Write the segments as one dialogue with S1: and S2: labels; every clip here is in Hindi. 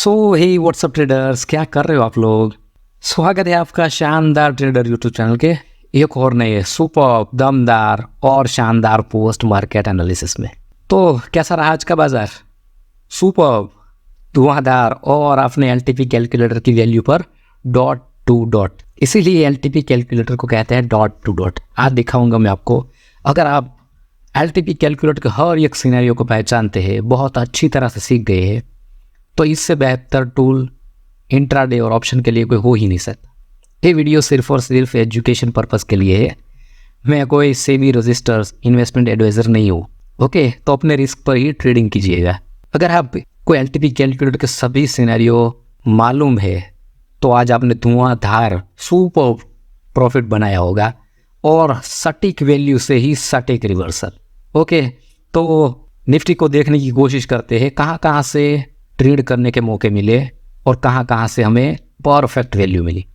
S1: हे व्हाट्सअप ट्रेडर्स, क्या कर रहे हो आप लोग। स्वागत है आपका शानदार ट्रेडर यूट्यूब चैनल के एक और नए सुपर दमदार और शानदार पोस्ट मार्केट एनालिसिस में। तो कैसा रहा आज का बाजार? सुपर, धुआंधार और अपने एलटीपी कैलकुलेटर की वैल्यू पर डॉट टू डॉट, इसीलिए एलटीपी कैलकुलेटर को कहते हैं डॉट टू डॉट। आज दिखाऊंगा मैं आपको। अगर आप एलटीपी कैलकुलेटर के हर एक सिनेरियो को पहचानते हैं, बहुत अच्छी तरह से सीख गए हैं, तो इससे बेहतर टूल इंट्राडे और ऑप्शन के लिए कोई हो ही नहीं सकता। ये वीडियो सिर्फ और सिर्फ एजुकेशन पर्पस के लिए है। मैं कोई सेबी रजिस्टर्स इन्वेस्टमेंट एडवाइज़र नहीं हूँ। ओके, तो अपने रिस्क पर ही ट्रेडिंग कीजिएगा। अगर आप कोई एलटीपी कैलकुलेटर के सभी सिनेरियो मालूम है तो आज आपने धुआंधार सुपर प्रॉफिट बनाया होगा और सटीक वैल्यू से ही सटीक रिवर्सल। ओके, तो निफ्टी को देखने की कोशिश करते हैं कहाँ कहाँ से ट्रेड करने के मौके मिले और कहाँ कहाँ से हमें परफेक्ट वैल्यू मिली।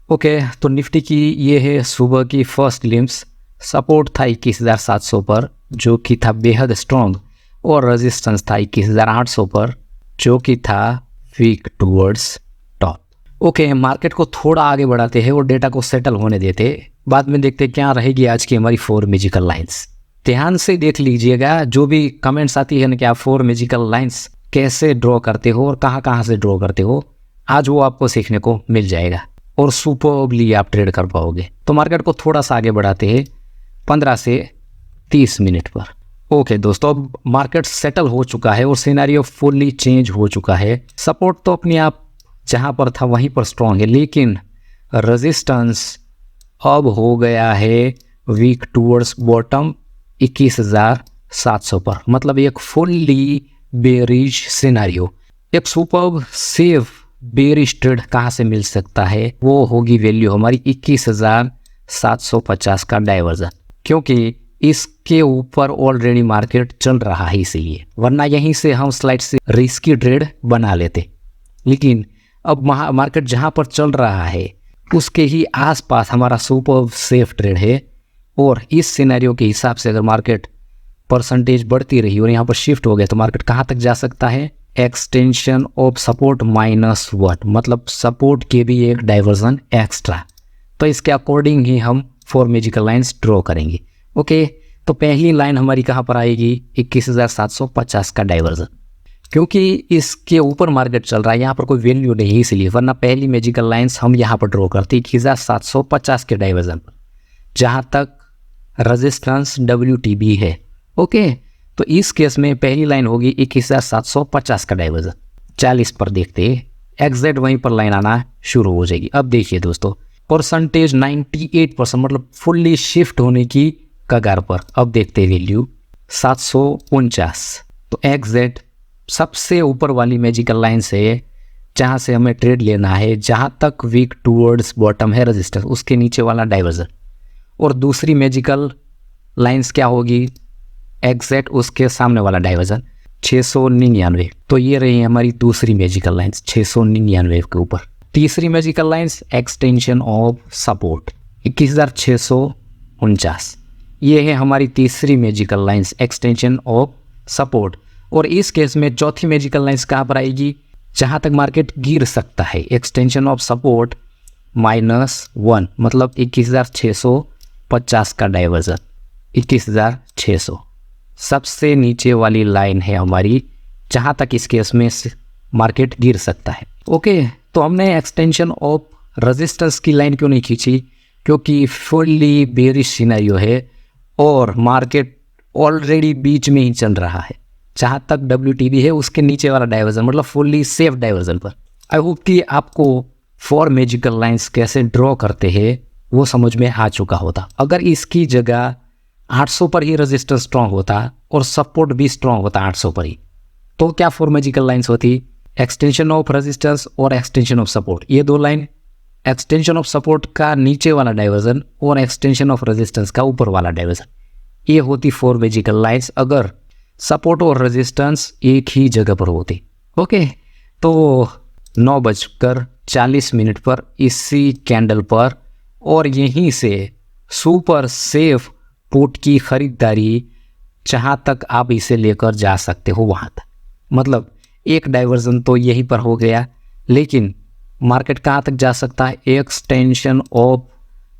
S1: ओके, तो निफ्टी की ये है सुबह की फर्स्ट ग्लिम्स। सपोर्ट था 21,700 पर, जो कि था बेहद स्ट्रॉन्ग, और रेजिस्टेंस था 21,800 पर, जो कि था week towards top. Okay, market को थोड़ा आगे बढ़ाते हैं और डेटा को सेटल होने देते, बाद में देखते क्या रहेगी आज की हमारी 4 मैजिकल लाइंस। ध्यान से देख लीजिएगा, जो भी कमेंट्स आती है ना कि आप 4 मैजिकल लाइंस कैसे ड्रॉ करते हो और कहाँ कहाँ से ड्रॉ करते हो, आज वो आपको सीखने को मिल जाएगा और सुपर्बली आप ट्रेड कर पाओगे। तो मार्केट को थोड़ा सा आगे बढ़ाते हैं 15 से 30 मिनट पर। ओके दोस्तों, अब मार्केट सेटल हो चुका है और सिनेरियो फुल्ली चेंज हो चुका है। सपोर्ट तो अपने आप जहाँ पर था वहीं पर स्ट्रॉन्ग है, लेकिन रेजिस्टेंस अब हो गया है वीक टूवर्ड्स बॉटम 21,700 पर। मतलब एक फुल्ली बेरिश सिनेरियो। एक सुपर सेफ बेरिश ट्रेड कहाँ से मिल सकता है, वो होगी वैल्यू हमारी 21,750 का डाइवर्जन, क्योंकि इसके ऊपर ऑलरेडी मार्केट चल रहा है इसीलिए, वरना यहीं से हम स्लाइड से रिस्की ट्रेड बना लेते। लेकिन अब मार्केट जहाँ पर चल रहा है उसके ही आसपास हमारा सुपर सेफ ट्रेड है, और इस सिनेरियो के हिसाब से अगर मार्केट परसेंटेज बढ़ती रही और यहाँ पर शिफ्ट हो गया तो मार्केट कहाँ तक जा सकता है? एक्सटेंशन ऑफ सपोर्ट -1, मतलब सपोर्ट के भी एक डाइवर्जन एक्स्ट्रा। तो इसके अकॉर्डिंग ही हम 4 मैजिकल लाइंस ड्रॉ करेंगे। ओके, तो पहली लाइन हमारी कहाँ पर आएगी? 21,750 का डाइवर्जन, क्योंकि इसके ऊपर मार्केट चल रहा है, यहाँ पर कोई वैल्यू नहीं, इसलिए, वरना पहली मैजिकल लाइंस हम यहाँ पर ड्रॉ करते 21,750 के डाइवर्जन पर, जहाँ तक रेजिस्टेंस WTB है। ओके, तो इस केस में पहली लाइन होगी 21,750 का डाइवर्जन। 40 पर देखते हैं, एग्जैक्ट वहीं पर लाइन आना शुरू हो जाएगी। अब देखिए दोस्तों, परसेंटेज 98%, मतलब फुल्ली शिफ्ट होने की कगार पर। अब देखते हैं वैल्यू 749। तो एग्जैक्ट सबसे ऊपर वाली मैजिकल लाइन से जहाँ से हमें ट्रेड लेना है, जहाँ तक वीक टूवर्ड्स बॉटम है रेजिस्टेंस, उसके नीचे वाला डाइवर्जन। और दूसरी मैजिकल लाइंस क्या होगी? एग्जैक्ट उसके सामने वाला डाइवर्जन 699। तो ये रही हमारी दूसरी मैजिकल लाइंस 699 के ऊपर। तीसरी magical lines extension of support 21,649। ये है हमारी तीसरी magical lines extension of support. और इस केस में चौथी मैजिकल लाइंस कहाँ पर आएगी? जहाँ तक मार्केट गिर सकता है, एक्सटेंशन ऑफ सपोर्ट -1, मतलब 21,650 का डाइवर्जन 21,600। सबसे नीचे वाली लाइन है हमारी, जहाँ तक इस केस में मार्केट गिर सकता है। ओके, तो हमने एक्सटेंशन ऑफ रेजिस्टेंस की लाइन क्यों नहीं खींची? क्योंकि फुल्ली बेरिश सिनेरियो है और मार्केट ऑलरेडी बीच में ही चल रहा है, जहाँ तक WTB है उसके नीचे वाला डाइवर्जन, मतलब फुल्ली सेफ डाइवर्जन पर। आई होप कि आपको 4 मैजिकल लाइंस कैसे ड्रॉ करते हैं वो समझ में आ चुका होता। अगर इसकी जगह 800 पर ही रेजिस्टेंस स्ट्रॉन्ग होता और सपोर्ट भी स्ट्रॉन्ग होता 800 पर ही, तो क्या 4 मैजिकल लाइंस होती? एक्सटेंशन ऑफ रेजिस्टेंस और एक्सटेंशन ऑफ सपोर्ट। ये दो लाइन, एक्सटेंशन ऑफ सपोर्ट का नीचे वाला डाइवर्जन और एक्सटेंशन ऑफ रेजिस्टेंस का ऊपर वाला डाइवर्जन, ये होती 4 मैजिकल लाइंस अगर सपोर्ट और रेजिस्टेंस एक ही जगह पर होती। ओके, तो 9:40 पर इसी कैंडल पर और यहीं से सुपर सेफ पुट की खरीदारी जहाँ तक आप इसे लेकर जा सकते हो वहाँ तक, मतलब एक डाइवर्जन तो यहीं पर हो गया, लेकिन मार्केट कहाँ तक जा सकता है, एक्सटेंशन ऑफ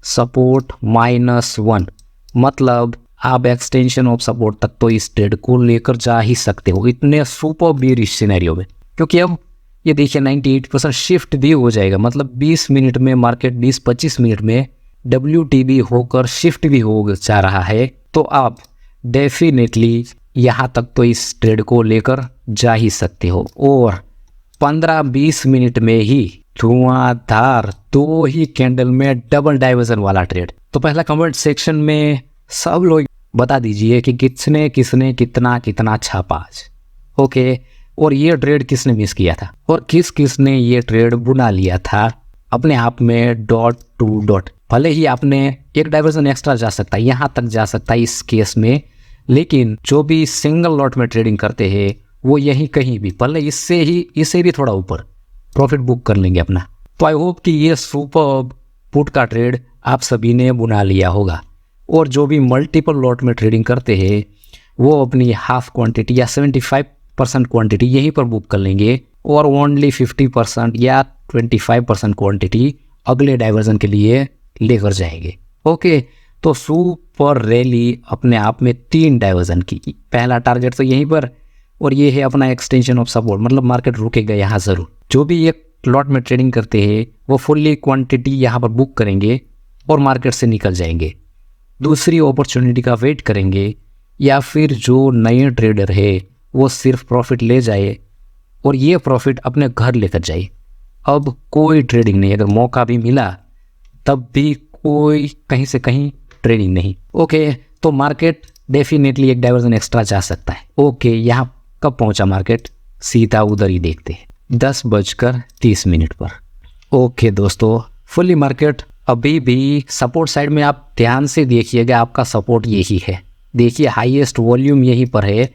S1: सपोर्ट -1, मतलब आप एक्सटेंशन ऑफ सपोर्ट तक तो इस ट्रेड को लेकर जा ही सकते हो इतने सुपर बेरिश सिनेरियो में। क्योंकि अब ये देखिए 98% शिफ्ट भी हो जाएगा, मतलब 20 मिनट में मार्केट 20-25 मिनट में WTB होकर शिफ्ट भी हो जा रहा है। तो आप डेफिनेटली यहाँ तक तो इस ट्रेड को लेकर जा ही सकते हो। और 15-20 मिनट में ही धुआंधार 2 ही कैंडल में डबल डाइवर्जन वाला ट्रेड। तो पहला कमेंट सेक्शन में सब लोग बता दीजिए कि किसने किसने कितना कितना छापा आज। ओके, और ये ट्रेड किसने मिस किया था और किस किसने ये ट्रेड बुना लिया था अपने आप में डॉट टू डॉट। भले ही आपने एक डाइवर्जन एक्स्ट्रा जा सकता है, यहाँ तक जा सकता है इस केस में, लेकिन जो भी सिंगल लॉट में ट्रेडिंग करते हैं वो यहीं कहीं भी भले इससे भी थोड़ा ऊपर प्रॉफिट बुक कर लेंगे अपना। तो आई होप कि ये सुपर पुट का ट्रेड आप सभी ने बुना लिया होगा। और जो भी मल्टीपल लॉट में ट्रेडिंग करते हैं वो अपनी हाफ क्वांटिटी या 75% क्वांटिटी यहीं पर बुक कर लेंगे और ओनली 50% या 25% क्वांटिटी अगले डाइवर्जन के लिए लेकर जाएंगे। ओके, तो सुपर रैली अपने आप में 3 डाइवर्जन की, पहला टारगेट तो यहीं पर, और ये है अपना एक्सटेंशन ऑफ सपोर्ट, मतलब मार्केट रुकेगा यहाँ ज़रूर। जो भी एक लॉट में ट्रेडिंग करते हैं वो फुल्ली क्वांटिटी यहाँ पर बुक करेंगे और मार्केट से निकल जाएंगे, दूसरी अपॉर्चुनिटी का वेट करेंगे, या फिर जो नए ट्रेडर है वो सिर्फ प्रॉफिट ले जाए और ये प्रॉफिट अपने घर लेकर जाए। अब कोई ट्रेडिंग नहीं, अगर मौका भी मिला तब भी कोई कहीं से कहीं ट्रेडिंग नहीं। ओके, तो मार्केट डेफिनेटली एक डाइवर्जन एक्स्ट्रा जा सकता है। ओके, यहाँ कब पहुँचा मार्केट, सीधा उधर ही देखते हैं 10:30 पर। ओके दोस्तों, फुल्ली मार्केट अभी भी सपोर्ट साइड में, आप ध्यान से देखिएगा, आपका सपोर्ट यही है। देखिए हाईएस्ट वॉल्यूम यहीं पर है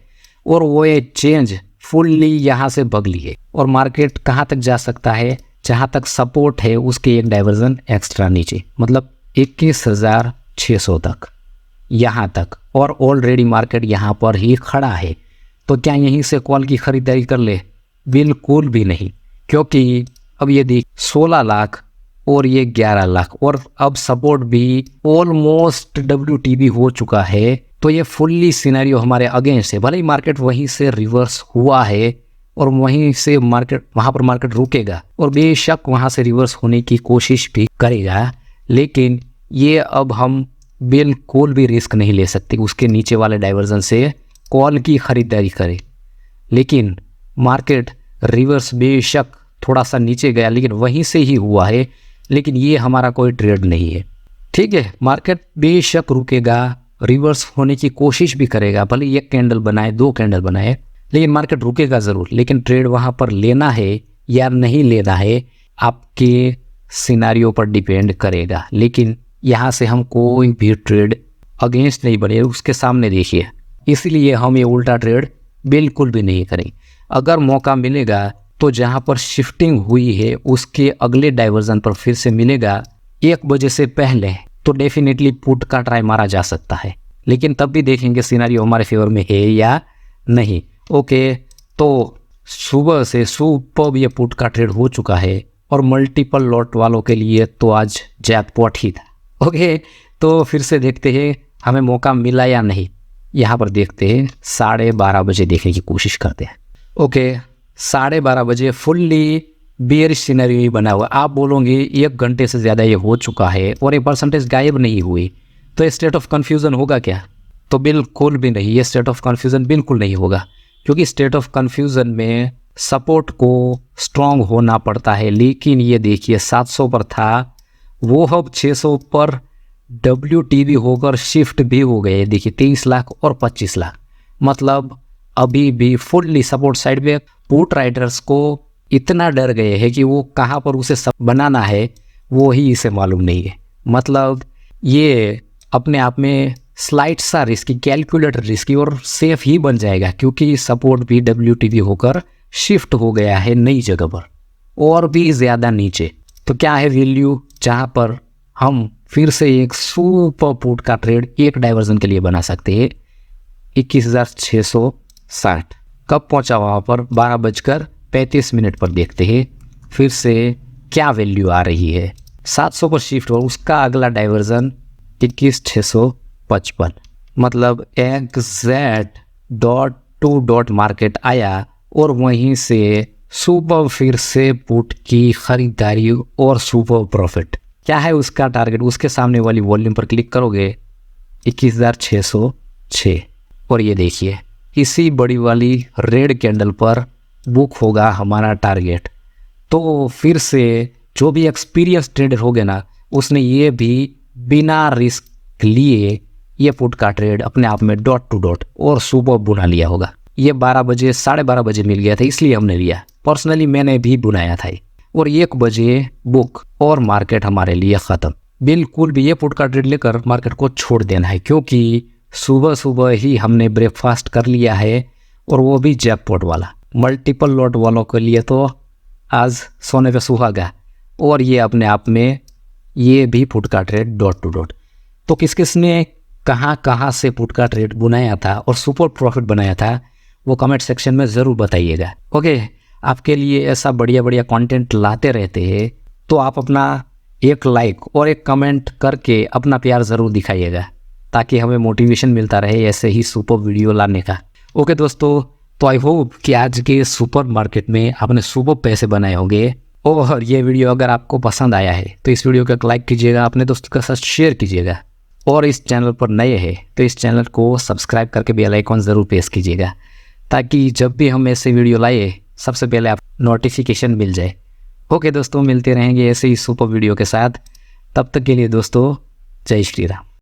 S1: और वो ये चेंज फुल्ली यहाँ से बगली है। और मार्केट कहाँ तक जा सकता है, जहाँ तक सपोर्ट है उसके एक डाइवर्जन एक्स्ट्रा नीचे, मतलब 21,600 तक, यहाँ तक। और ऑलरेडी मार्केट यहाँ पर ही खड़ा है, तो क्या यहीं से कॉल की खरीदारी कर ले, बिल्कुल भी नहीं। क्योंकि अब ये देख 16 लाख और ये 11 लाख, और अब सपोर्ट भी ऑलमोस्ट WTB हो चुका है। तो ये फुल्ली सिनेरियो हमारे अगेंस्ट है। भले ही मार्केट वहीं से रिवर्स हुआ है और वहीं से मार्केट, वहाँ पर मार्केट रुकेगा और बेशक वहाँ से रिवर्स होने की कोशिश भी करेगा, लेकिन ये अब हम बिल्कुल भी रिस्क नहीं ले सकते उसके नीचे वाले डाइवर्जन से कॉल की खरीदारी करें। लेकिन मार्केट रिवर्स बेशक थोड़ा सा नीचे गया, लेकिन वहीं से ही हुआ है, लेकिन ये हमारा कोई ट्रेड नहीं है। ठीक है, मार्केट बेशक रुकेगा, रिवर्स होने की कोशिश भी करेगा, भले एक कैंडल बनाए 2 कैंडल बनाए, लेकिन मार्केट रुकेगा ज़रूर। लेकिन ट्रेड वहाँ पर लेना है या नहीं लेना है आपके सिनेरियो पर डिपेंड करेगा। लेकिन यहाँ से हम कोई भी ट्रेड अगेंस्ट नहीं बने उसके सामने देखिए, इसलिए हम ये उल्टा ट्रेड बिल्कुल भी नहीं करें। अगर मौका मिलेगा तो जहाँ पर शिफ्टिंग हुई है उसके अगले डाइवर्जन पर फिर से मिलेगा 1 बजे से पहले, तो डेफिनेटली पुट का ट्राई मारा जा सकता है, लेकिन तब भी देखेंगे सिनेरियो हमारे फेवर में है या नहीं। ओके, तो सुबह से सुपर ये पुट का ट्रेड हो चुका है और मल्टीपल लॉट वालों के लिए तो आज जैकपॉट ही था। ओके, तो फिर से देखते हैं हमें मौका मिला या नहीं। यहाँ पर देखते हैं 12:30 बजे देखने की कोशिश करते हैं। ओके, 12:30 बजे फुल्ली बेयरिश सिनेरियो ही बना हुआ। आप बोलोगे 1 घंटे से ज़्यादा ये हो चुका है और ये परसेंटेज गायब नहीं हुई, तो ये स्टेट ऑफ कन्फ्यूज़न होगा क्या? तो बिल्कुल भी नहीं, ये स्टेट ऑफ कन्फ्यूज़न बिल्कुल नहीं होगा, क्योंकि स्टेट ऑफ कन्फ्यूज़न में सपोर्ट को स्ट्रॉन्ग होना पड़ता है। लेकिन ये देखिए 700 पर था, वो अब 600 पर WTB होकर शिफ्ट भी हो गए। देखिए 23 लाख और 25 लाख, मतलब अभी भी फुल्ली सपोर्ट साइड में पुट राइडर्स को इतना डर गए हैं कि वो कहाँ पर उसे सब बनाना है वो ही इसे मालूम नहीं है। मतलब ये अपने आप में स्लाइट सा रिस्की, कैलकुलेटर रिस्की और सेफ ही बन जाएगा, क्योंकि सपोर्ट भी WTB होकर शिफ्ट हो गया है नई जगह पर और भी ज़्यादा नीचे। तो क्या है वैल्यू जहाँ पर हम फिर से एक सुपर पुट का ट्रेड एक डाइवर्जन के लिए बना सकते हैं 21,660। कब पहुंचा वहाँ पर? 12:35 पर देखते हैं फिर से क्या वैल्यू आ रही है। 700 पर शिफ्ट हो, उसका अगला डाइवर्जन 21,655, मतलब exact dot to dot market आया और वहीं से सुपर फिर से पुट की खरीदारी और सुपर प्रॉफिट। क्या है उसका टारगेट? उसके सामने वाली वॉल्यूम पर क्लिक करोगे 21,606 और ये देखिए इसी बड़ी वाली रेड कैंडल पर बुक होगा हमारा टारगेट। तो फिर से जो भी एक्सपीरियंस ट्रेडर हो गया ना, उसने ये भी बिना रिस्क लिए ये पुट का ट्रेड अपने आप में डॉट टू डॉट और सुपर बुना लिया होगा। ये 12 बजे 12:30 मिल गया था, इसलिए हमने लिया। पर्सनली मैंने भी बुनाया था और 1 बजे बुक और मार्केट हमारे लिए ख़त्म। बिल्कुल भी ये पुट का ट्रेड लेकर मार्केट को छोड़ देना है, क्योंकि सुबह सुबह ही हमने ब्रेकफास्ट कर लिया है और वो भी जैकपॉट वाला। मल्टीपल लॉट वालों के लिए तो आज सोने पे सुहागा। और ये अपने आप में ये भी पुट का ट्रेड डॉट टू डॉट। तो किस किस ने कहाँ कहाँ से पुट का ट्रेड बनाया था और सुपर प्रॉफिट बनाया था, वो कमेंट सेक्शन में ज़रूर बताइएगा। ओके, आपके लिए ऐसा बढ़िया बढ़िया कंटेंट लाते रहते हैं, तो आप अपना एक लाइक और एक कमेंट करके अपना प्यार ज़रूर दिखाइएगा, ताकि हमें मोटिवेशन मिलता रहे ऐसे ही सुपर वीडियो लाने का। ओके दोस्तों, तो आई होप कि आज के सुपर मार्केट में आपने सुपर पैसे बनाए होंगे। और ये वीडियो अगर आपको पसंद आया है तो इस वीडियो को एक लाइक कीजिएगा, अपने दोस्तों के साथ शेयर कीजिएगा। और इस चैनल पर नए हैं तो इस चैनल को सब्सक्राइब करके बेल आइकॉन ज़रूर प्रेस कीजिएगा, ताकि जब भी हम ऐसे वीडियो लाए सबसे पहले आप नोटिफिकेशन मिल जाए। ओके दोस्तों, मिलते रहेंगे ऐसे ही सुपर वीडियो के साथ। तब तक के लिए दोस्तों, जय श्री राम।